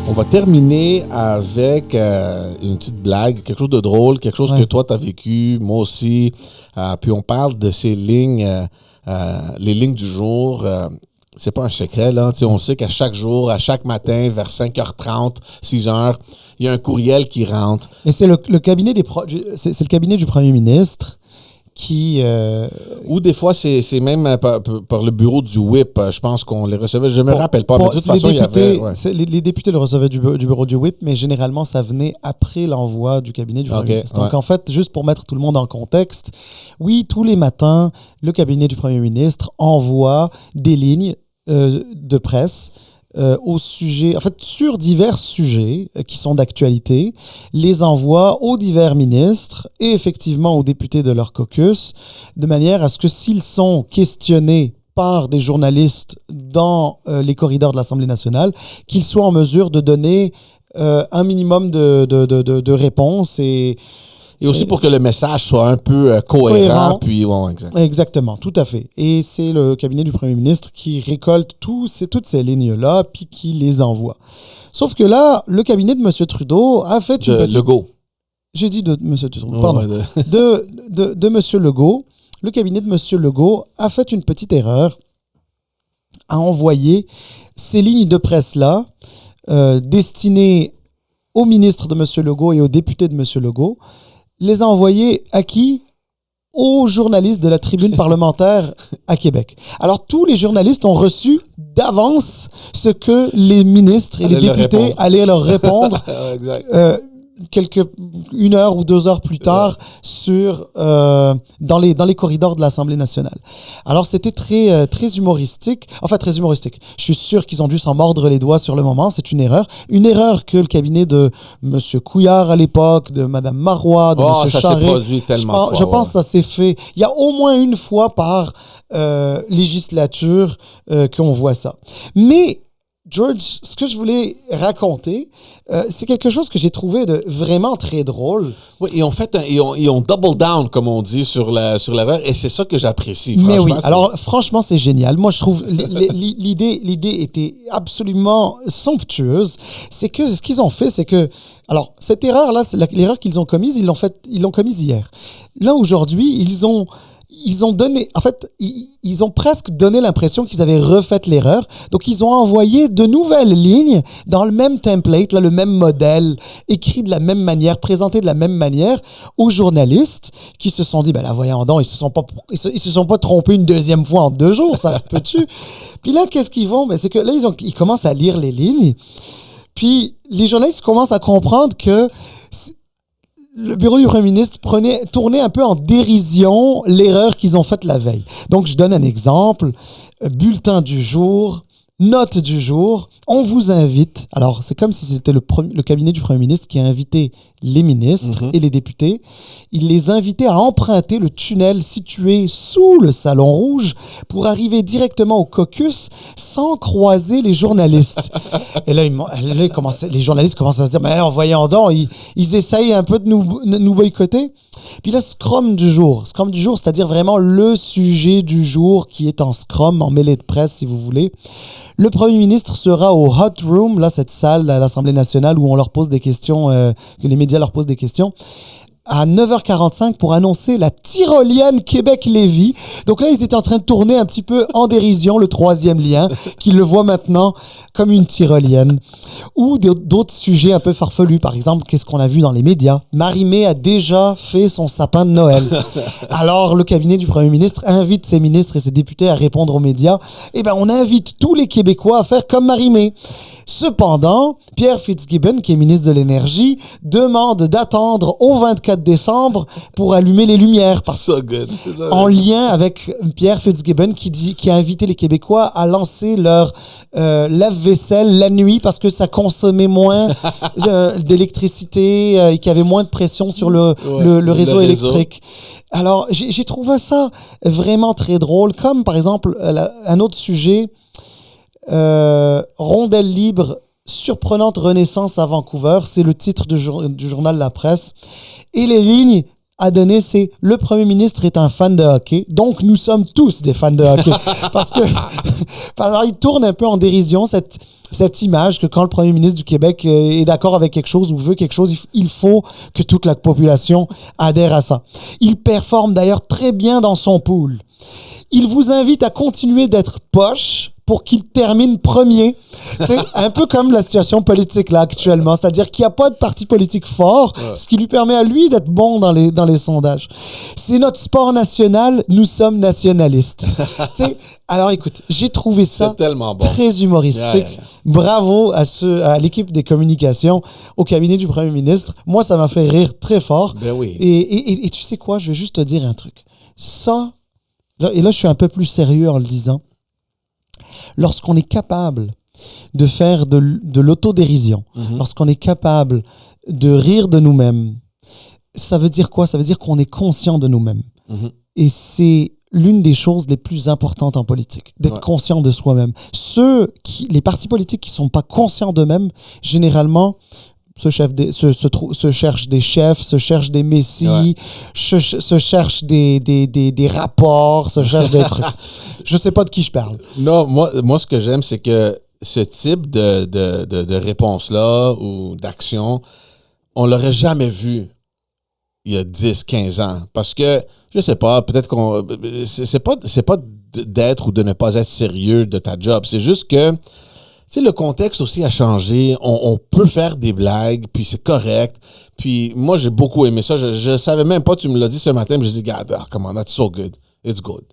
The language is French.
On va terminer avec une petite blague, quelque chose de drôle, quelque chose que toi, tu as vécu, moi aussi. Puis on parle de ces lignes, les lignes du jour. C'est pas un secret, là. T'sais, on sait qu'à chaque jour, à chaque matin, vers 5h30, 6h, il y a un courriel qui rentre. Mais c'est le cabinet c'est le cabinet du premier ministre qui... Ou des fois, c'est même par le bureau du whip. Je pense qu'on les recevait. Je ne me rappelle pas, mais de toute façon, il y avait... Ouais. Les députés le recevaient du bureau du whip, mais généralement, ça venait après l'envoi du cabinet du premier ministre. Donc, en fait, juste pour mettre tout le monde en contexte, oui, tous les matins, le cabinet du premier ministre envoie des lignes de presse au sujet, en fait, sur divers sujets qui sont d'actualité, les envoie aux divers ministres et effectivement aux députés de leur caucus, de manière à ce que s'ils sont questionnés par des journalistes dans les corridors de l'Assemblée nationale, qu'ils soient en mesure de donner un minimum de réponses et aussi pour que le message soit un peu cohérent. Puis, Exactement, tout à fait. Et c'est le cabinet du premier ministre qui récolte toutes ces lignes-là, puis qui les envoie. Sauf que là, le cabinet de M. Trudeau a fait une petite... Legault. J'ai dit de M. Trudeau, pardon. De M. Legault. Le cabinet de M. Legault a fait une petite erreur, a envoyé ces lignes de presse-là, destinées au ministre de M. Legault et aux députés de M. Legault, les a envoyés à qui? Aux journalistes de la tribune parlementaire à Québec. Alors, tous les journalistes ont reçu d'avance ce que les ministres et les députés allaient leur répondre une heure ou 2 heures plus tard dans les corridors de l'Assemblée nationale. Alors, c'était très humoristique. Enfin, très humoristique. Je suis sûr qu'ils ont dû s'en mordre les doigts sur le moment. C'est une erreur. Une erreur que le cabinet de M. Couillard à l'époque, de Mme Marois, de M. Charest... ça s'est produit tellement je pense que ça s'est fait. Il y a au moins une fois par législature qu'on voit ça. Mais... George, ce que je voulais raconter, c'est quelque chose que j'ai trouvé de vraiment très drôle. Oui, ils ont double down, comme on dit, sur l'erreur, et c'est ça que j'apprécie. Mais oui, alors franchement, c'est génial. Moi, je trouve l'idée était absolument somptueuse. C'est que ce qu'ils ont fait, c'est que... Alors, cette erreur-là, c'est l'erreur qu'ils ont commise, ils l'ont commise hier. Là, aujourd'hui, ils ont donné, en fait, ils ont presque donné l'impression qu'ils avaient refait l'erreur. Donc, ils ont envoyé de nouvelles lignes dans le même template, là, le même modèle, écrit de la même manière, présenté de la même manière aux journalistes qui se sont dit, ben là, voyons donc, ils se sont pas trompés une deuxième fois en 2 jours, ça se peut-tu? Puis là, qu'est-ce qu'ils vont? Ben, c'est que là, ils commencent à lire les lignes. Puis, les journalistes commencent à comprendre que le bureau du premier ministre tournait un peu en dérision l'erreur qu'ils ont faite la veille. Donc, je donne un exemple. Bulletin du jour, note du jour. On vous invite. Alors, c'est comme si c'était le cabinet du premier ministre qui a invité les ministres et les députés. Il les invitait à emprunter le tunnel situé sous le Salon Rouge pour arriver directement au caucus sans croiser les journalistes. Et là, les journalistes commencent à se dire, mais alors, voyons donc, ils essayent un peu de nous boycotter. Puis là, scrum du jour, c'est-à-dire vraiment le sujet du jour qui est en scrum, en mêlée de presse, si vous voulez. Le premier ministre sera au Hot Room, là, cette salle à l'Assemblée nationale où on leur pose des questions, que les médias leur posent des questions, à 9h45 pour annoncer la tyrolienne Québec-Lévis. Donc là, ils étaient en train de tourner un petit peu en dérision le 3e lien, qu'ils le voient maintenant comme une tyrolienne. Ou d'autres sujets un peu farfelus. Par exemple, qu'est-ce qu'on a vu dans les médias? Marie-Mé a déjà fait son sapin de Noël. Alors, le cabinet du premier ministre invite ses ministres et ses députés à répondre aux médias. Eh bien, on invite tous les Québécois à faire comme Marie-Mé. Cependant, Pierre Fitzgibbon, qui est ministre de l'Énergie, demande d'attendre au 24 décembre pour allumer les lumières. En lien avec Pierre Fitzgibbon qui a invité les Québécois à lancer leur lave-vaisselle la nuit parce que ça consommait moins d'électricité et qu'il y avait moins de pression sur le réseau électrique. Alors, j'ai trouvé ça vraiment très drôle. Comme, par exemple, un autre sujet... Rondelle libre, surprenante renaissance à Vancouver, c'est le titre du journal La Presse. Et les lignes, à donner, c'est le premier ministre est un fan de hockey, donc nous sommes tous des fans de hockey. Parce que, alors, il tourne un peu en dérision cette image que quand le premier ministre du Québec est d'accord avec quelque chose ou veut quelque chose, il faut que toute la population adhère à ça. Il performe d'ailleurs très bien dans son pool. Il vous invite à continuer d'être poche pour qu'il termine premier. C'est un peu comme la situation politique là actuellement, c'est-à-dire qu'il n'y a pas de parti politique fort, ce qui lui permet à lui d'être bon dans les sondages. C'est notre sport national, nous sommes nationalistes. Alors écoute, j'ai trouvé ça bon. Très humoristique. Bravo à l'équipe des communications, au cabinet du premier ministre. Moi, ça m'a fait rire très fort. Ben oui. Et tu sais quoi, je vais juste te dire un truc. Ça, et là je suis un peu plus sérieux en le disant, lorsqu'on est capable de faire de l'autodérision, lorsqu'on est capable de rire de nous-mêmes, ça veut dire quoi? Ça veut dire qu'on est conscient de nous-mêmes. Et c'est l'une des choses les plus importantes en politique, d'être conscient de soi-même. Les partis politiques qui ne sont pas conscients d'eux-mêmes, généralement, se cherchent des chefs, se cherchent des messies, se cherchent des rapports, se cherchent des trucs. Je sais pas de qui je parle. Non, moi ce que j'aime, c'est que ce type de réponse-là ou d'action, on l'aurait jamais vu il y a 10, 15 ans. Parce que, je sais pas, peut-être qu'on... C'est pas d'être ou de ne pas être sérieux de ta job. C'est juste que tu sais, le contexte aussi a changé. On peut faire des blagues, puis c'est correct. Puis moi, j'ai beaucoup aimé ça. Je savais même pas, tu me l'as dit ce matin, mais j'ai dit, God, come on, that's so good. It's good.